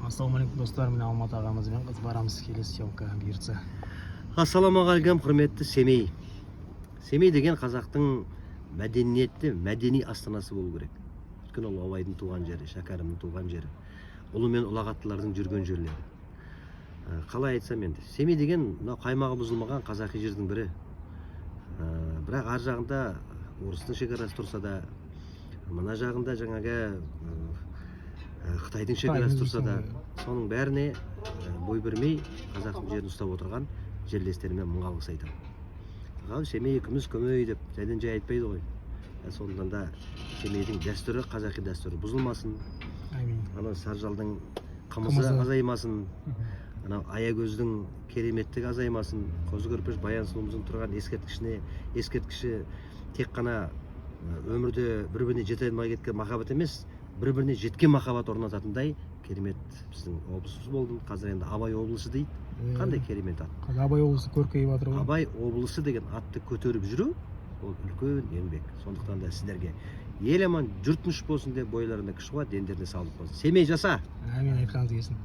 Ассалаумағалейкум достар, мен Алмат ағамызбен қыз барамыз, келесі съемка бұйыртса. Ассалаумағалейкум, құрметті Семей. Семей деген қазақтың мәдениетті, мәдени астанасы болу керек. Өйткені ол Абайдың туған жері, Шәкәрімнің туған жері, ұлы мен ұлағаттылардың жүрген жерлері. Қалай айтсам енді, Семей деген қаймағы бұзылмаған қазақи жердің бірі. Бірақ ар жағында орыстың шекарасы тұрса да, мына жағында жаңағы Қытайдың шекарасы тұрса да, соның бәріне бой бермей қазақтың жерін ұстап отырған жерлестеріме мың алғыс айтамын. Семей екеуміз көмей деп жайдан жай айтпайды ғой. Сондықтан да Семейдің дәстүрі, қазақи дәстүрі бұзылмасын. Ана Саржалдың қымызы азаймасын. Ана Аягөздің кереметтігі азаймасын. Қозы көрпеш Баян сұлуымыздың тұрған ескерткіші тек қана өмірде бір-біріне жете алмай кеткен махаббат емес, бір-біріне жеткен махаббат орнататындай керемет біздің облысымыз болды. Қазір енді Абай облысы дейді. Қандай керемет ат. Абай облысы көркейіп жатыр ғой. Абай облысы деген атты көтеріп жүру, ол үлкен еңбек. Сондықтан да сіздерге ел аман, жұрт тыныш болсын деп бойларында күш қуат, дендеріне саулық болсын. Семей жаса. Әмин, айтқаныңыз келсін.